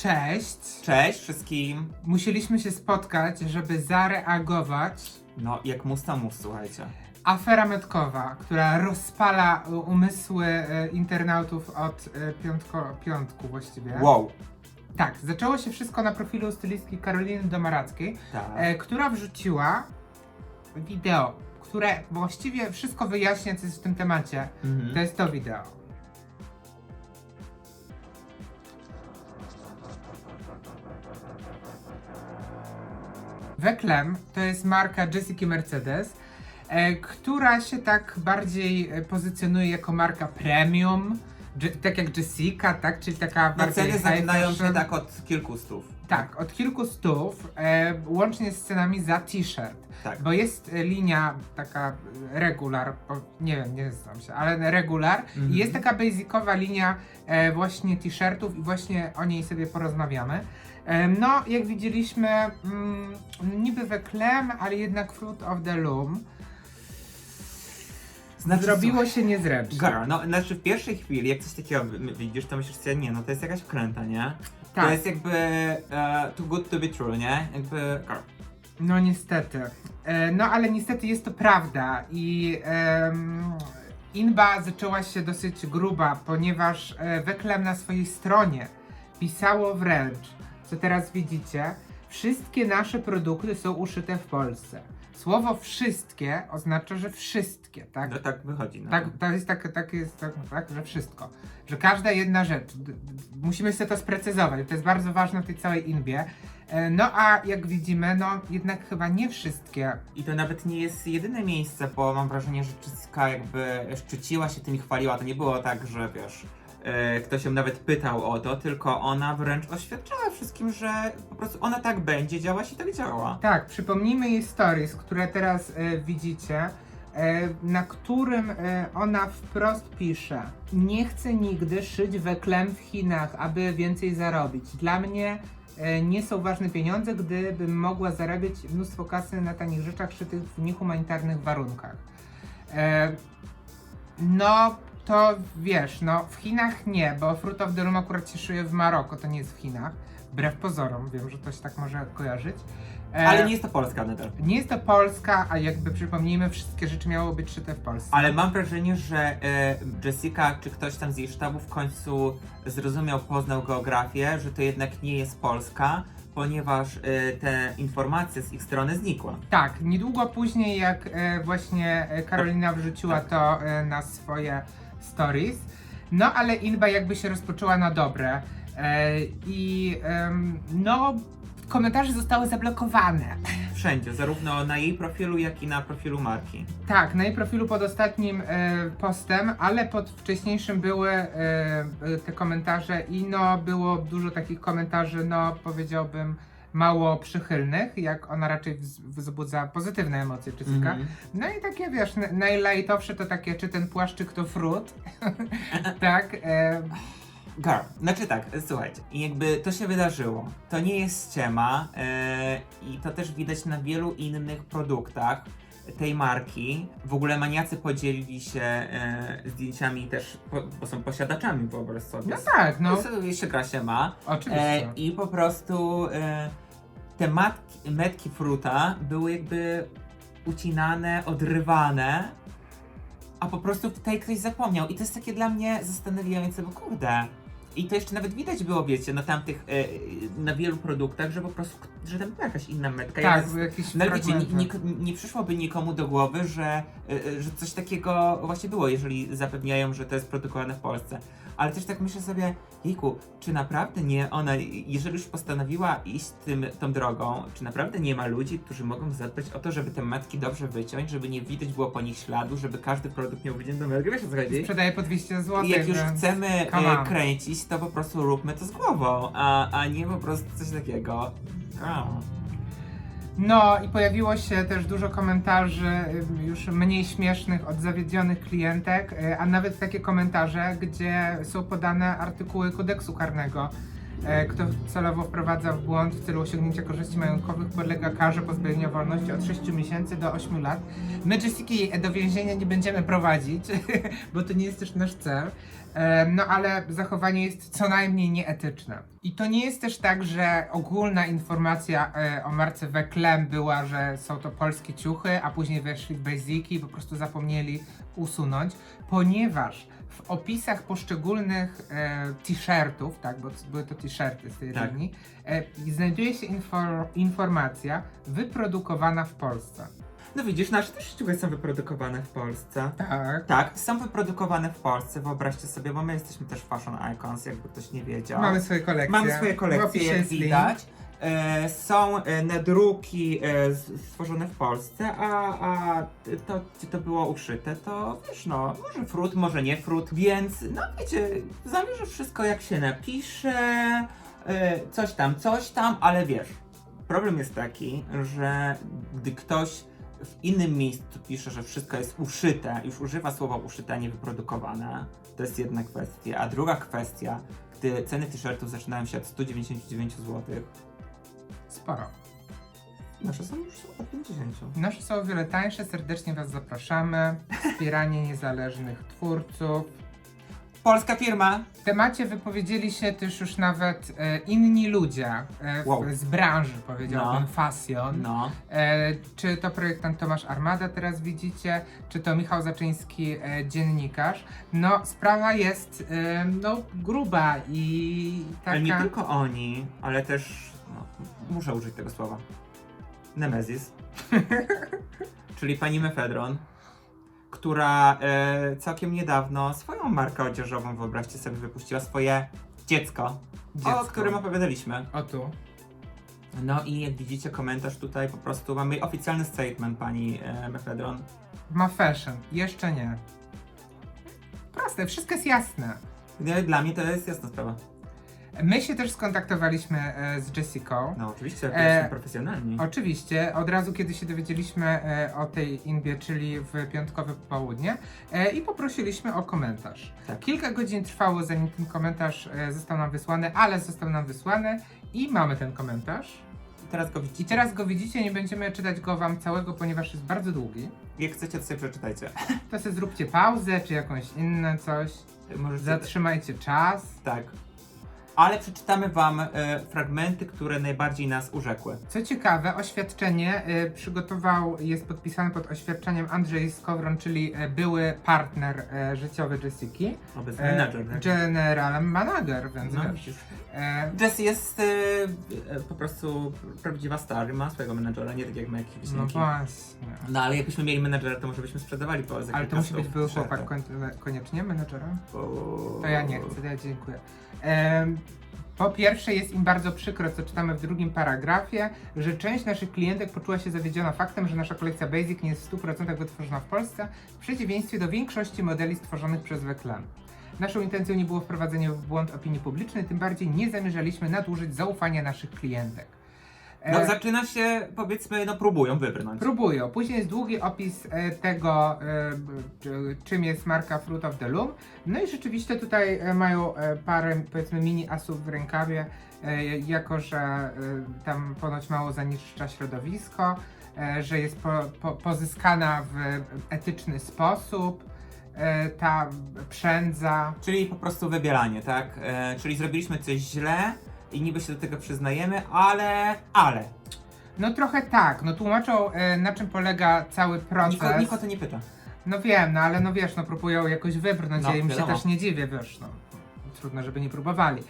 Cześć! Cześć wszystkim! Musieliśmy się spotkać, żeby zareagować. No, jak mus to mus, słuchajcie. Afera metkowa, która rozpala umysły internautów od piątku właściwie. Wow! Tak, zaczęło się wszystko na profilu stylistki Karoliny Domarackiej, Tak. która wrzuciła wideo, które właściwie wszystko wyjaśnia, co jest w tym temacie. To jest to wideo. Weclem to jest marka Jessica Mercedes, która się tak bardziej pozycjonuje jako marka premium, tak jak Jessica, tak? Czyli taka No, bardziej ceny high zaczynają się fashion. tak od kilku stów. Tak, od kilku stów, łącznie z cenami za t-shirt. Tak. Bo jest linia taka regular, nie wiem, nie znam się, ale regular i jest taka basicowa linia właśnie t-shirtów i właśnie o niej sobie porozmawiamy. No, jak widzieliśmy, niby Weclem, ale jednak Fruit of the Loom. Zrobiło się niezręcznie. Girl, no znaczy w pierwszej chwili, jak coś takiego widzisz, to myślisz sobie, nie, no to jest jakaś wkręta, nie? Tak. To jest jakby too good to be true, nie? Jakby, girl. No niestety. No ale niestety jest to prawda i inba zaczęła się dosyć gruba, ponieważ Weclem na swojej stronie pisało wręcz, co teraz widzicie, wszystkie nasze produkty są uszyte w Polsce. Słowo wszystkie oznacza, że wszystkie, tak? No tak wychodzi. No. Tak, to jest tak, że wszystko. Że każda jedna rzecz. Musimy sobie to sprecyzować, to jest bardzo ważne w tej całej inbie. No a jak widzimy, no jednak chyba nie wszystkie. I to nawet nie jest jedyne miejsce, bo mam wrażenie, że Jessica jakby szczyciła się tym i chwaliła. To nie było tak, że wiesz, ktoś ją nawet pytał o to, tylko ona wręcz oświadczała wszystkim, że po prostu ona tak będzie działać i tak działa. Tak, przypomnijmy jej stories, które teraz widzicie, na którym ona wprost pisze: nie chcę nigdy szyć Weclem w Chinach, aby więcej zarobić. Dla mnie nie są ważne pieniądze, gdybym mogła zarabiać mnóstwo kasy na tanich rzeczach szytych w niehumanitarnych warunkach. No, to wiesz, no w Chinach nie, bo Fruit of the Loom akurat się szyje w Maroko, to nie jest w Chinach. Wbrew pozorom, wiem, że to się tak może kojarzyć. Ale nie jest to Polska nadal. Nie jest to Polska, a jakby przypomnijmy, wszystkie rzeczy miały być szyte w Polsce. Ale mam wrażenie, że Jessica, czy ktoś tam z jej sztabu w końcu zrozumiał, poznał geografię, że to jednak nie jest Polska, ponieważ te informacje z ich strony znikły. Tak, niedługo później jak właśnie Karolina wrzuciła to na swoje stories, no ale inba jakby się rozpoczęła na dobre no komentarze zostały zablokowane. Wszędzie, zarówno na jej profilu, jak i na profilu marki. Tak, na jej profilu pod ostatnim postem, ale pod wcześniejszym były te komentarze i no było dużo takich komentarzy, no powiedziałbym mało przychylnych, jak ona raczej wzbudza pozytywne emocje, Jessica. No i takie wiesz, najlajtowsze to takie, czy ten płaszczyk to fruit, tak. Girl, znaczy tak, słuchajcie, jakby to się wydarzyło, to nie jest ściema i to też widać na wielu innych produktach tej marki. W ogóle maniacy podzielili się zdjęciami też, bo są posiadaczami, wyobraź sobie. No tak, no. Jeszcze gra się ma. Oczywiście. I po prostu te metki fruta były jakby ucinane, odrywane, a po prostu tutaj ktoś zapomniał. I to jest takie dla mnie zastanawiające, bo kurde. I to jeszcze nawet widać było, wiecie, na tamtych, na wielu produktach, że po prostu, że tam była jakaś inna metka. Tak, jakieś no ale wiecie, fragmenty. nie przyszłoby nikomu do głowy, że coś takiego właśnie było, jeżeli zapewniają, że to jest produkowane w Polsce. Ale też tak myślę sobie, jejku, czy naprawdę nie ona, jeżeli już postanowiła iść tą drogą, czy naprawdę nie ma ludzi, którzy mogą zadbać o to, żeby te metki dobrze wyciąć, żeby nie widać było po nich śladu, żeby każdy produkt miał wyciętą metkę, wiesz o co chodzi? Sprzedaje po 200 zł. I jak już chcemy come on. kręcić, to po prostu róbmy to z głową, a nie po prostu coś takiego. No i pojawiło się też dużo komentarzy już mniej śmiesznych od zawiedzionych klientek, a nawet takie komentarze, gdzie są podane artykuły kodeksu karnego. Kto celowo wprowadza w błąd w celu osiągnięcia korzyści majątkowych, podlega karze pozbawienia wolności od 6 miesięcy do 8 lat. My Jessiki do więzienia nie będziemy prowadzić, bo to nie jest też nasz cel. No ale zachowanie jest co najmniej nieetyczne. I to nie jest też tak, że ogólna informacja o marce Veclem była, że są to polskie ciuchy, a później weszli w Basiki i po prostu zapomnieli usunąć, ponieważ w opisach poszczególnych t-shirtów, tak, bo były to t-shirty z tej Tak. linii, znajduje się informacja wyprodukowana w Polsce. No widzisz, nasze też ciuchy są wyprodukowane w Polsce. Tak. Tak, są wyprodukowane w Polsce, wyobraźcie sobie, bo my jesteśmy też fashion icons, jakby ktoś nie wiedział. Mamy swoje kolekcje. Mamy swoje W kolekcje, opisie jak jest link. widać. Są nadruki stworzone w Polsce, a to, gdzie to było uszyte, to wiesz, no, może frut, może nie frut, więc, no wiecie, zależy wszystko jak się napisze, coś tam, ale wiesz, problem jest taki, że gdy ktoś w innym miejscu pisze, że wszystko jest uszyte, już używa słowa uszyte, a nie wyprodukowane, to jest jedna kwestia, a druga kwestia, gdy ceny t-shirtów zaczynają się od 199 zł, Sporo. nasze są już od 50. Nasze są o wiele tańsze, serdecznie Was zapraszamy. Wspieranie niezależnych twórców. Polska firma! W temacie wypowiedzieli się też już nawet inni ludzie Wow. z branży, powiedziałbym, No. fashion. No, Czy to projektant Tomasz Armada teraz widzicie, czy to Michał Zaczyński, dziennikarz. No, sprawa jest no, gruba i ale nie taka... tylko oni, ale też, no, muszę użyć tego słowa, Nemesis, czyli pani Mefedron, która całkiem niedawno swoją markę odzieżową, wyobraźcie sobie, wypuściła swoje dziecko, o którym opowiadaliśmy. O tu. No i jak widzicie komentarz tutaj, po prostu mamy oficjalny statement pani Mefedron. Ma fashion. Jeszcze nie. Proste, wszystko jest jasne. Dla mnie to jest jasna sprawa. My się też skontaktowaliśmy z Jessiką. No oczywiście, jesteśmy profesjonalni. Oczywiście, od razu kiedy się dowiedzieliśmy o tej inbie, czyli w piątkowe popołudnie, i poprosiliśmy o komentarz. Tak. Kilka godzin trwało, zanim ten komentarz został nam wysłany, ale został nam wysłany i mamy ten komentarz. Teraz go widzicie. I teraz go widzicie, nie będziemy czytać go wam całego, ponieważ jest bardzo długi. Jak chcecie, to sobie przeczytajcie. To sobie zróbcie pauzę, czy jakąś inne coś. Możecie... Zatrzymajcie czas. Tak. Ale przeczytamy wam fragmenty, które najbardziej nas urzekły. Co ciekawe, oświadczenie jest podpisane pod oświadczeniem Andrzej Skowron, czyli były partner życiowy Jessiki. Obecny menadżer, tak? General manager, więc No, wiesz. widzisz. E, Jessie jest po prostu prawdziwa star, ma swojego menadżera, nie tak jak my jakieś no wisienki. właśnie. No ale jakbyśmy mieli menadżera, to może byśmy sprzedawali po za Ale to kilka musi być stów były t-shirty. chłopak koniecznie menadżerem? Bo- To ja nie chcę, to ja dziękuję. Po pierwsze, jest im bardzo przykro, co czytamy w drugim paragrafie, że część naszych klientek poczuła się zawiedziona faktem, że nasza kolekcja Basic nie jest w 100% wytworzona w Polsce, w przeciwieństwie do większości modeli stworzonych przez Veclem. Naszą intencją nie było wprowadzenie w błąd opinii publicznej, tym bardziej nie zamierzaliśmy nadużyć zaufania naszych klientek. No zaczyna się, powiedzmy, no próbują wybrnąć. Próbują. Później jest długi opis tego, czym jest marka Fruit of the Loom. No i rzeczywiście tutaj mają parę, powiedzmy, mini asów w rękawie, jako że tam ponoć mało zanieczyszcza środowisko, że jest pozyskana w etyczny sposób, ta przędza. Czyli po prostu wybielanie, tak? Czyli zrobiliśmy coś źle i niby się do tego przyznajemy, ale. No trochę tak, no tłumaczą na czym polega cały proces. Nikt o to nie pyta. No wiem, no ale no wiesz, no próbują jakoś wybrnąć, No, ja im się wiadomo. też nie dziwię, wiesz, no trudno, żeby nie próbowali.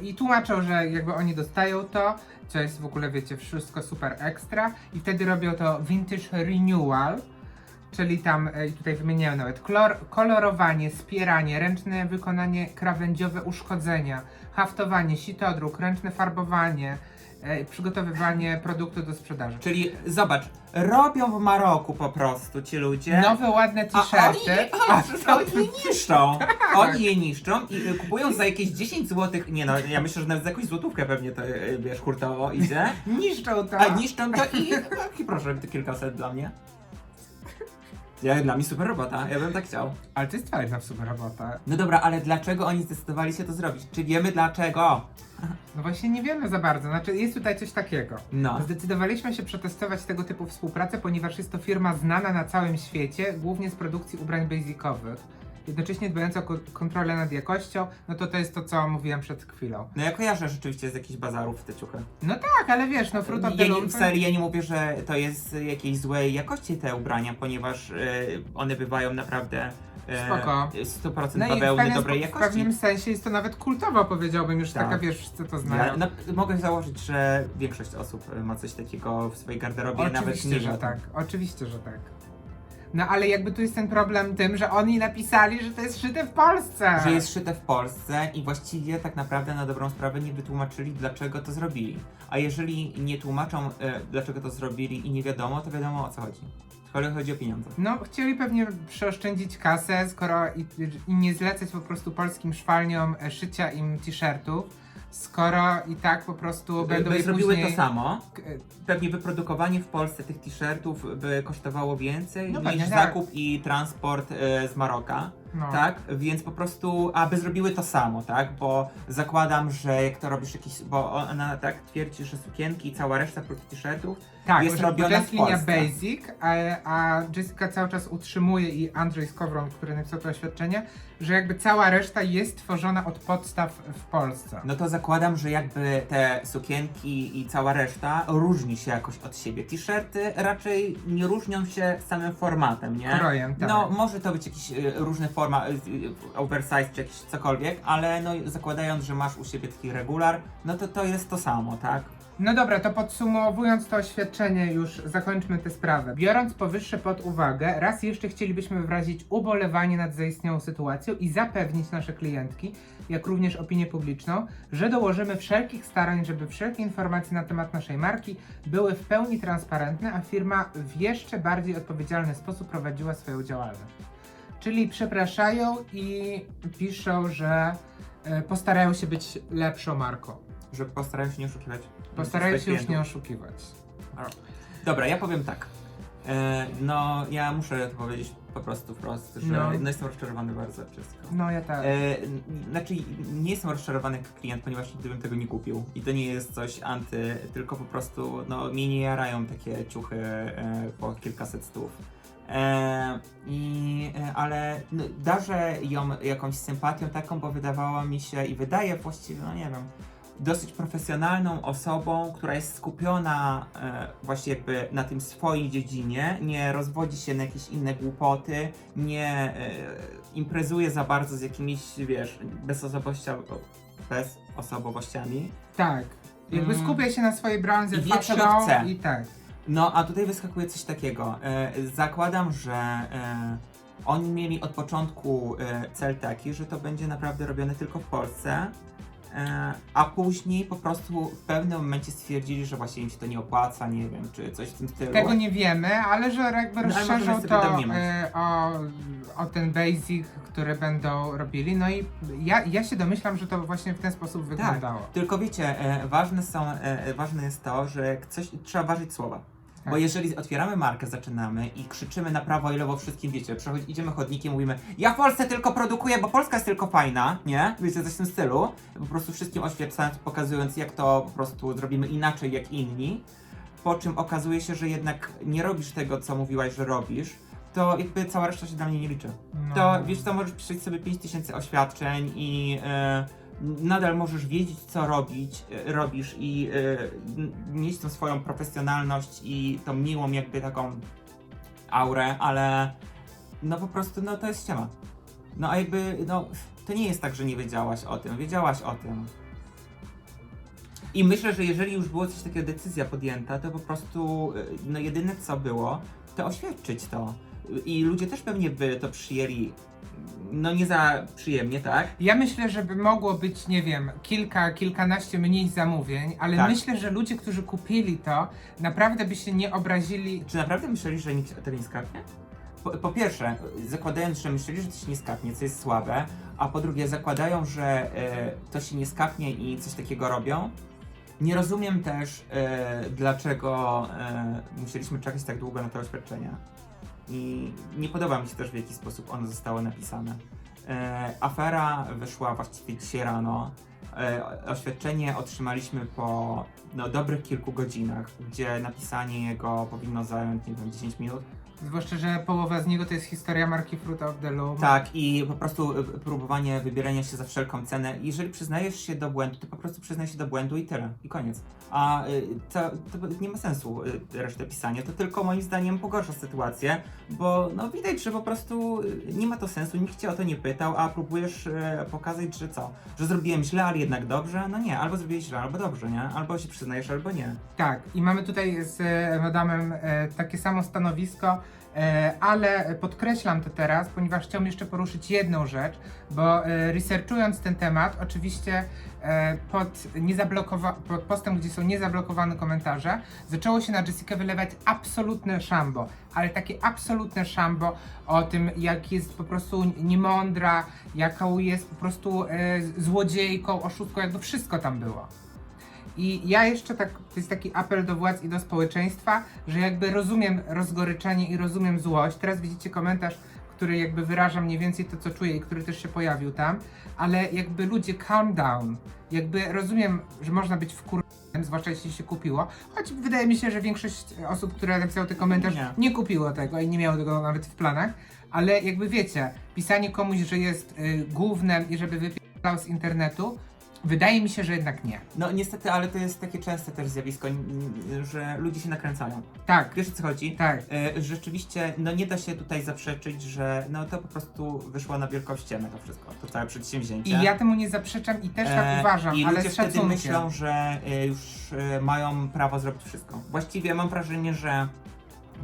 I tłumaczą, że jakby oni dostają to, co jest w ogóle, wiecie, wszystko super ekstra i wtedy robią to vintage renewal, czyli tam, i tutaj wymieniają nawet kolorowanie, spieranie, ręczne wykonanie krawędziowe uszkodzenia, haftowanie, sitodruk, ręczne farbowanie, przygotowywanie produktu do sprzedaży. Czyli zobacz, robią w Maroku po prostu ci ludzie. Nowe, ładne t-shirty. Oni je niszczą. Oni je niszczą i kupują za jakieś 10 zł. Nie no, ja myślę, że nawet za jakąś złotówkę pewnie to, wiesz, hurtowo idzie. Niszczą to. A niszczą to i proszę, kilkaset dla mnie. Dla mnie super robota, ja bym tak chciał. Ale to jest fajna w sumie robota. No dobra, ale dlaczego oni zdecydowali się to zrobić? Czy wiemy dlaczego? No właśnie nie wiemy za bardzo, znaczy jest tutaj coś takiego. No. Zdecydowaliśmy się przetestować tego typu współpracę, ponieważ jest to firma znana na całym świecie, głównie z produkcji ubrań basicowych. Jednocześnie dbająca o kontrolę nad jakością, no to jest to, co mówiłem przed chwilą. No ja kojarzę rzeczywiście z jakichś bazarów te ciuchy. No tak, ale wiesz, no Fruit of the Ja Loom... nie, serii, ja nie mówię, że to jest jakiejś złej jakości te ubrania, ponieważ one bywają naprawdę Spoko. 100% No i bawełny dobrej w jakości. pewnym sensie jest to nawet kultowo, powiedziałbym, już Tak. taka, wiesz, co to znają. No, mogę założyć, że większość osób ma coś takiego w swojej garderobie, nawet Oczywiście, nie że wie o tym. tak, oczywiście, że tak. No ale jakby tu jest ten problem tym, że oni napisali, że to jest szyte w Polsce. Że jest szyte w Polsce i właściwie tak naprawdę na dobrą sprawę nie wytłumaczyli, dlaczego to zrobili. A jeżeli nie tłumaczą, dlaczego to zrobili i nie wiadomo, to wiadomo, o co chodzi. Chodzi o pieniądze. No, chcieli pewnie przeoszczędzić kasę, skoro i nie zlecać po prostu polskim szwalniom szycia im t-shirtów, skoro i tak po prostu będą By je zrobiły później... to samo, pewnie wyprodukowanie w Polsce tych t-shirtów by kosztowało więcej No niż pewnie tak. zakup i transport z Maroka. No. Tak, więc po prostu, aby zrobiły to samo, tak, bo zakładam, że jak to robisz jakiś, bo ona tak twierdzi, że sukienki i cała reszta krótkich t-shirtów Tak, jest bo robiona to jest w linia Polsce. basic, a Jessica cały czas utrzymuje i Andrzej Skowron, który napisał to oświadczenie, że jakby cała reszta jest tworzona od podstaw w Polsce. No to zakładam, że jakby te sukienki i cała reszta różni się jakoś od siebie. T-shirty raczej nie różnią się samym formatem, nie? Krojem, tak. No może to być jakiś różny format, oversize czy jakiś cokolwiek, ale no zakładając, że masz u siebie taki regular, no to jest to samo, tak? No dobra, to podsumowując to oświadczenie, już zakończmy tę sprawę. Biorąc powyższe pod uwagę, raz jeszcze chcielibyśmy wyrazić ubolewanie nad zaistniałą sytuacją i zapewnić nasze klientki, jak również opinię publiczną, że dołożymy wszelkich starań, żeby wszelkie informacje na temat naszej marki były w pełni transparentne, a firma w jeszcze bardziej odpowiedzialny sposób prowadziła swoją działalność. Czyli przepraszają i piszą, że postarają się być lepszą marką. Że postarają się nie oszukiwać. Postarają swoich się już nie klientów. oszukiwać. Dobra, ja powiem tak. No, ja muszę to powiedzieć po prostu wprost, że No. no jestem rozczarowany bardzo wszystko. No ja tak. Znaczy, nie jestem rozczarowany jak klient, ponieważ nigdy bym tego nie kupił. I to nie jest coś anty, tylko po prostu, no, mnie nie jarają takie ciuchy po kilkaset stów. Ale no, darzę ją jakąś sympatią taką, bo wydawała mi się i wydaje właściwie, no nie wiem, dosyć profesjonalną osobą, która jest skupiona właśnie jakby na tym swojej dziedzinie, nie rozwodzi się na jakieś inne głupoty, nie imprezuje za bardzo z jakimiś, wiesz, bezosobowościami. Tak. Jakby skupia się na swojej branży, I wie, czego patrzą chce. i tak. No, a tutaj wyskakuje coś takiego. Zakładam, że oni mieli od początku cel taki, że to będzie naprawdę robione tylko w Polsce, a później po prostu w pewnym momencie stwierdzili, że właśnie im się to nie opłaca, nie wiem, czy coś w tym stylu. Tego nie wiemy, ale że jakby No, ale rozszerzą możemy sobie to domniemać. o ten basic, który będą robili. No i ja się domyślam, że to właśnie w ten sposób wyglądało. Tylko wiecie, ważne jest to, że jak coś trzeba ważyć słowa. Tak. Bo jeżeli otwieramy markę, zaczynamy i krzyczymy na prawo i lewo wszystkim, wiecie, idziemy chodnikiem, mówimy ja w Polsce tylko produkuję, bo Polska jest tylko fajna, nie? Wiecie, coś w tym stylu. Po prostu wszystkim oświecając, pokazując jak to po prostu zrobimy inaczej jak inni. Po czym okazuje się, że jednak nie robisz tego, co mówiłaś, że robisz, to jakby cała reszta się dla mnie nie liczy. No. To wiesz co, możesz pisać sobie 5000 oświadczeń i nadal możesz wiedzieć, co robisz i mieć tą swoją profesjonalność i tą miłą jakby taką aurę, ale no po prostu no to jest ściema. No a jakby no to nie jest tak, że nie wiedziałaś o tym, wiedziałaś o tym. I myślę, że jeżeli już było coś takiego, decyzja podjęta, to po prostu no jedyne co było, to oświadczyć to. I ludzie też pewnie by to przyjęli, no nie za przyjemnie, tak? Ja myślę, że by mogło być, nie wiem, kilkanaście mniej zamówień, ale Tak. myślę, że ludzie, którzy kupili to, naprawdę by się nie obrazili. Czy naprawdę myśleli, że nikt tego nie skapnie? Po pierwsze, zakładając, że myśleli, że to się nie skapnie, co jest słabe, a po drugie zakładają, że to się nie skapnie i coś takiego robią. Nie rozumiem też, dlaczego musieliśmy czekać tak długo na te oświadczenia. I nie podoba mi się też, w jaki sposób ono zostało napisane. Afera wyszła właściwie dzisiaj rano. Oświadczenie otrzymaliśmy po dobrych kilku godzinach, gdzie napisanie jego powinno zająć, nie wiem, 10 minut. Zwłaszcza, że połowa z niego to jest historia marki Fruit of the Loom. Tak, i po prostu próbowanie wybierania się za wszelką cenę. Jeżeli przyznajesz się do błędu, to po prostu przyznaj się do błędu i tyle. I koniec. A to nie ma sensu resztę pisania. To tylko moim zdaniem pogarsza sytuację, bo widać, że po prostu nie ma to sensu, nikt cię o to nie pytał, a próbujesz pokazać, że co? Że zrobiłem źle, ale jednak dobrze? No nie, albo zrobiłeś źle, albo dobrze, nie? Albo się przyznajesz, albo nie. Tak, i mamy tutaj z Madamem takie samo stanowisko, ale podkreślam to teraz, ponieważ chciałbym jeszcze poruszyć jedną rzecz, bo researchując ten temat, oczywiście pod postem, gdzie są niezablokowane komentarze, zaczęło się na Jessikę wylewać absolutne szambo, ale takie absolutne szambo o tym, jak jest po prostu niemądra, jaką jest po prostu złodziejką, oszustką, jakby wszystko tam było. I ja jeszcze to jest taki apel do władz i do społeczeństwa, że jakby rozumiem rozgoryczenie i rozumiem złość. Teraz widzicie komentarz, który jakby wyraża mniej więcej to, co czuję i który też się pojawił tam, ale jakby ludzie calm down. Jakby rozumiem, że można być wkurzonym, zwłaszcza jeśli się kupiło, choć wydaje mi się, że większość osób, które napisało ten komentarz, nie kupiło tego i nie miało tego nawet w planach, ale jakby wiecie, pisanie komuś, że jest gównem i żeby wypierdalał z internetu, wydaje mi się, że jednak nie. No niestety, ale to jest takie częste też zjawisko, że ludzie się nakręcają. Tak. Wiesz, o co chodzi? Tak. Rzeczywiście, nie da się tutaj zaprzeczyć, że to po prostu wyszło na wielką ścianę to wszystko, to całe przedsięwzięcie. I ja temu nie zaprzeczam i też tak uważam, i ale ludzie z wtedy szacunkiem. myślą, że już mają prawo zrobić wszystko. Właściwie mam wrażenie, że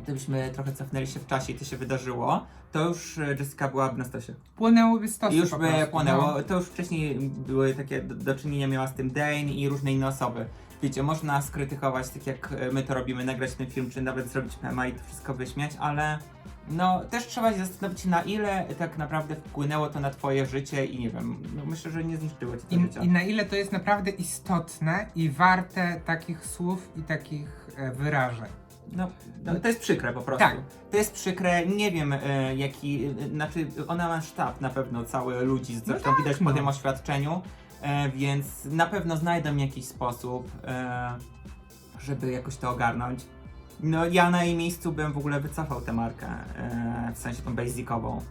gdybyśmy trochę cofnęli się w czasie i to się wydarzyło, to już Jessica byłaby na stosie. Płynęłyby stosy I już po by prostu, płonęło. no. To już wcześniej były takie do czynienia miała z tym Dane i różne inne osoby. Wiecie, można skrytykować, tak jak my to robimy, nagrać ten film, czy nawet zrobić mema i to wszystko wyśmiać, ale też trzeba się zastanowić, na ile tak naprawdę wpłynęło to na twoje życie i nie wiem, myślę, że nie zniszczyło ci to życia. I na ile to jest naprawdę istotne i warte takich słów i takich wyrażeń. To jest przykre po prostu. Tak. To jest przykre, nie wiem jaki, znaczy ona ma sztab na pewno cały ludzi, zresztą widać po tym oświadczeniu, więc na pewno znajdą jakiś sposób, żeby jakoś to ogarnąć. Ja na jej miejscu bym w ogóle wycofał tę markę, w sensie tą basicową.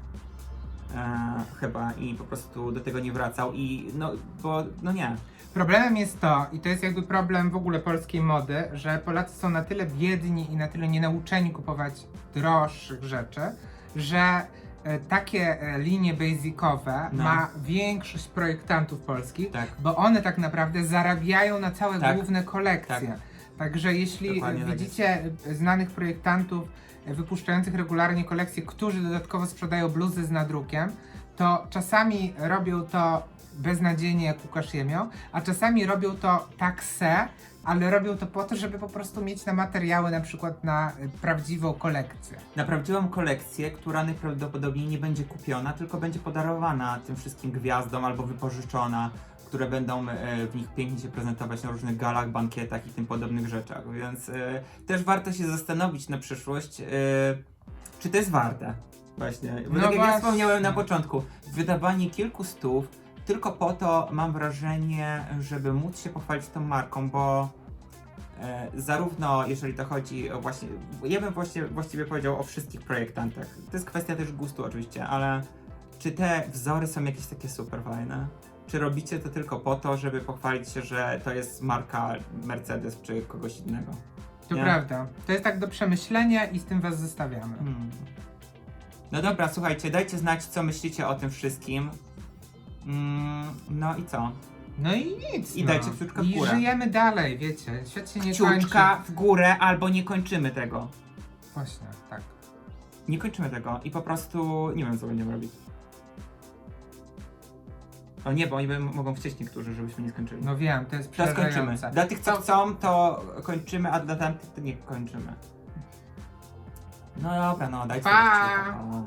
Chyba i po prostu do tego nie wracał i bo nie. Problemem jest to, i to jest jakby problem w ogóle polskiej mody, że Polacy są na tyle biedni i na tyle nienauczeni kupować droższych rzeczy, że takie linie basicowe ma większość projektantów polskich, bo one tak naprawdę zarabiają na całe główne kolekcje. Tak. Także jeśli Dokładnie widzicie znanych projektantów wypuszczających regularnie kolekcje, którzy dodatkowo sprzedają bluzy z nadrukiem, to czasami robią to beznadziejnie jak Łukasz Jemioł, a czasami robią to tak ale robią to po to, żeby po prostu mieć na materiały, na przykład na prawdziwą kolekcję. Na prawdziwą kolekcję, która najprawdopodobniej nie będzie kupiona, tylko będzie podarowana tym wszystkim gwiazdom albo wypożyczona, które będą w nich pięknie się prezentować na różnych galach, bankietach i tym podobnych rzeczach, więc też warto się zastanowić na przyszłość, czy to jest warte. Właśnie, bo tak jak ja wspomniałem na początku, wydawanie kilku stów tylko po to, mam wrażenie, żeby móc się pochwalić tą marką, bo zarówno jeżeli to chodzi o właśnie, ja bym właściwie powiedział o wszystkich projektantach, to jest kwestia też gustu oczywiście, ale czy te wzory są jakieś takie super fajne? Czy robicie to tylko po to, żeby pochwalić się, że to jest marka Mercedes czy kogoś innego? To prawda. To jest tak do przemyślenia i z tym was zostawiamy. No dobra, słuchajcie, dajcie znać, co myślicie o tym wszystkim. No i co? No i nic. I dajcie kciuczka w górę. I żyjemy dalej, wiecie. Świat się nie Kciuczka kończy. w górę albo nie kończymy tego. Właśnie, tak. Nie kończymy tego i po prostu nie wiem, co będziemy robić. O nie, bo oni mogą chcieć niektórzy, żebyśmy nie skończyli. No wiem, to jest To przerażające. skończymy. Dla tych, co chcą, to kończymy, a dla tamtych to nie kończymy. No dobra, dajcie Pa! kciuka. Pa.